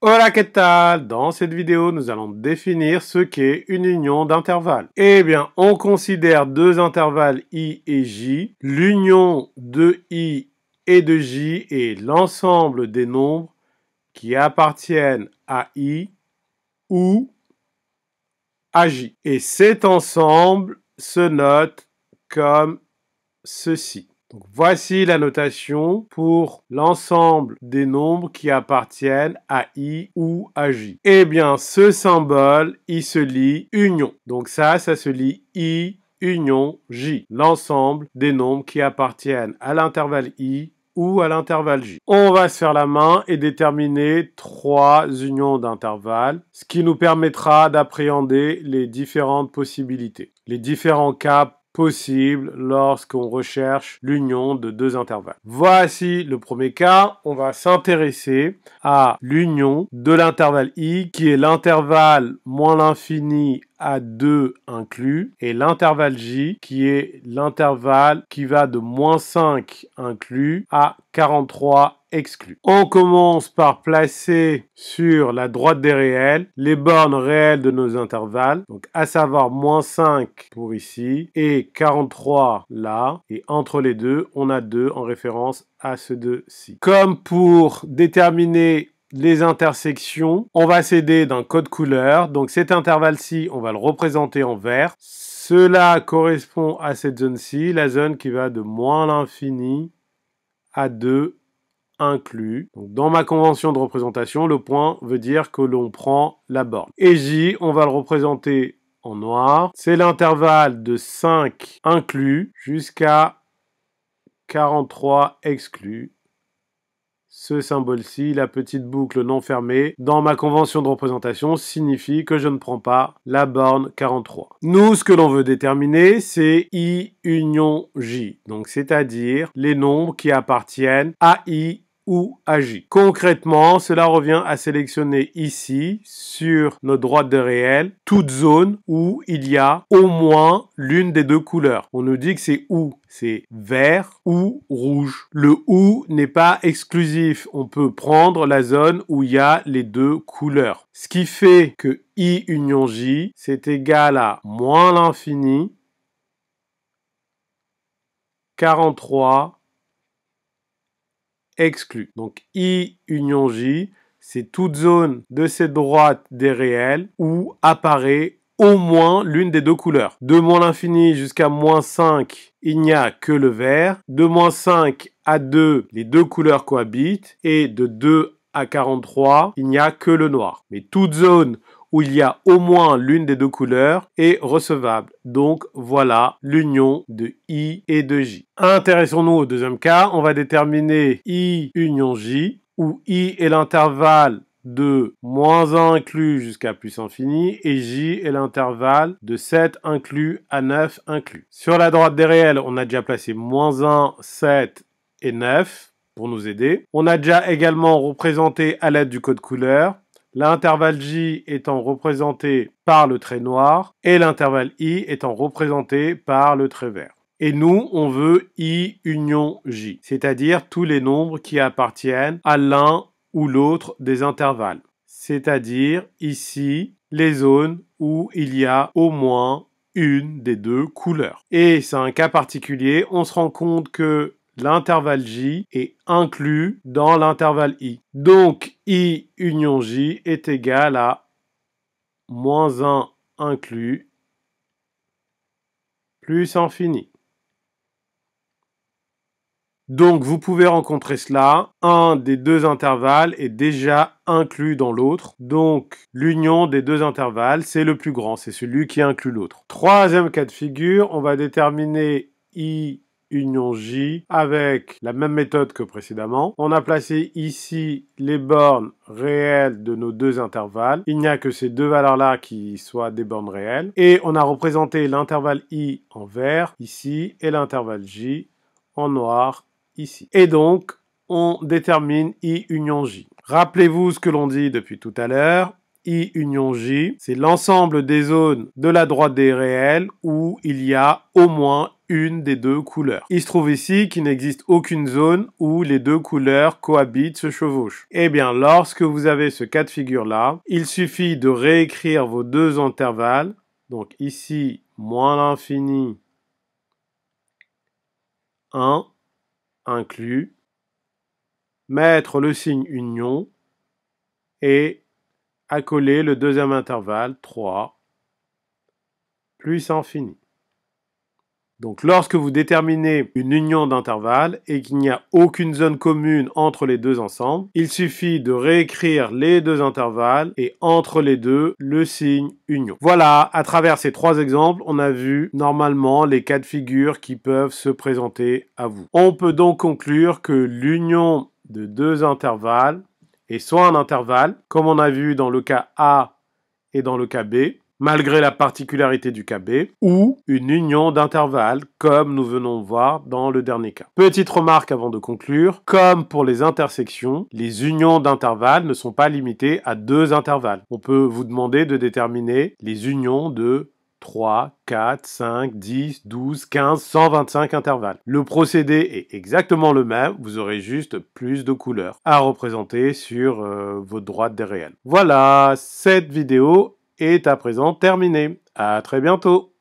Hola, ¿qué tal? Dans cette vidéo, nous allons définir ce qu'est une union d'intervalles. Eh bien, on considère deux intervalles i et j. L'union de i et de j est l'ensemble des nombres qui appartiennent à i ou à j. Et cet ensemble se note comme ceci. Donc, voici la notation pour l'ensemble des nombres qui appartiennent à i ou à j. Eh bien, ce symbole, il se lit union. Donc ça se lit i union j. L'ensemble des nombres qui appartiennent à l'intervalle i ou à l'intervalle j. On va se faire la main et déterminer trois unions d'intervalles, ce qui nous permettra d'appréhender les différentes possibilités, les différents cas possible lorsqu'on recherche l'union de deux intervalles. Voici le premier cas. On va s'intéresser à l'union de l'intervalle i qui est l'intervalle moins l'infini à 2 inclus et l'intervalle j qui est l'intervalle qui va de moins 5 inclus à 43 exclus. On commence par placer sur la droite des réels les bornes réelles de nos intervalles, donc à savoir moins 5 pour ici et 43 là, et entre les deux, on a 2 en référence à ce 2-ci. Comme pour déterminer les intersections, on va s'aider d'un code couleur, donc cet intervalle-ci, on va le représenter en vert. Cela correspond à cette zone-ci, la zone qui va de moins l'infini à 2 inclus. Donc, dans ma convention de représentation, le point veut dire que l'on prend la borne. Et J, on va le représenter en noir. C'est l'intervalle de 5 inclus jusqu'à 43 exclus. Ce symbole-ci, la petite boucle non fermée, dans ma convention de représentation, signifie que je ne prends pas la borne 43. Nous, ce que l'on veut déterminer, c'est I union J, donc c'est-à-dire les nombres qui appartiennent à I ou à j. Concrètement, cela revient à sélectionner ici, sur notre droite de réel, toute zone où il y a au moins l'une des deux couleurs. On nous dit que c'est ou, c'est vert ou rouge. Le ou n'est pas exclusif. On peut prendre la zone où il y a les deux couleurs. Ce qui fait que I union j, c'est égal à moins l'infini, 43, exclu. Donc I union J, c'est toute zone de cette droite des réels où apparaît au moins l'une des deux couleurs. De moins l'infini jusqu'à moins 5, il n'y a que le vert. De moins 5 à 2, les deux couleurs cohabitent. Et de 2 à 43, il n'y a que le noir. Mais toute zone où il y a au moins l'une des deux couleurs est recevable. Donc voilà l'union de I et de J. Intéressons-nous au deuxième cas. On va déterminer I union J, où I est l'intervalle de moins 1 inclus jusqu'à plus infini et J est l'intervalle de 7 inclus à 9 inclus. Sur la droite des réels, on a déjà placé moins 1, 7 et 9 pour nous aider. On a déjà également représenté à l'aide du code couleur l'intervalle J étant représenté par le trait noir et l'intervalle I étant représenté par le trait vert. Et nous, on veut I union J, c'est-à-dire tous les nombres qui appartiennent à l'un ou l'autre des intervalles. C'est-à-dire ici, les zones où il y a au moins une des deux couleurs. Et c'est un cas particulier, on se rend compte que l'intervalle J est inclus dans l'intervalle I. Donc, I union J est égal à moins 1 inclus plus infini. Donc, vous pouvez rencontrer cela. Un des deux intervalles est déjà inclus dans l'autre. Donc, l'union des deux intervalles, c'est le plus grand. C'est celui qui inclut l'autre. Troisième cas de figure, on va déterminer I union J avec la même méthode que précédemment. On a placé ici les bornes réelles de nos deux intervalles. Il n'y a que ces deux valeurs-là qui soient des bornes réelles. Et on a représenté l'intervalle I en vert ici et l'intervalle J en noir ici. Et donc, on détermine I union J. Rappelez-vous ce que l'on dit depuis tout à l'heure. I union J, c'est l'ensemble des zones de la droite des réels où il y a au moins une des deux couleurs. Il se trouve ici qu'il n'existe aucune zone où les deux couleurs cohabitent, se chevauchent. Eh bien, lorsque vous avez ce cas de figure-là, il suffit de réécrire vos deux intervalles. Donc ici, moins l'infini, 1, inclus, mettre le signe union et accoler le deuxième intervalle, 3, plus infini. Donc lorsque vous déterminez une union d'intervalles et qu'il n'y a aucune zone commune entre les deux ensembles, il suffit de réécrire les deux intervalles et entre les deux, le signe union. Voilà, à travers ces trois exemples, on a vu normalement les cas de figure qui peuvent se présenter à vous. On peut donc conclure que l'union de deux intervalles est soit un intervalle, comme on a vu dans le cas A et dans le cas B, malgré la particularité du cas B, ou une union d'intervalles, comme nous venons de voir dans le dernier cas. Petite remarque avant de conclure, comme pour les intersections, les unions d'intervalles ne sont pas limitées à deux intervalles. On peut vous demander de déterminer les unions de 3, 4, 5, 10, 12, 15, 125 intervalles. Le procédé est exactement le même, vous aurez juste plus de couleurs à représenter sur votre droite des réels. Voilà, cette vidéo est à présent terminée. À très bientôt.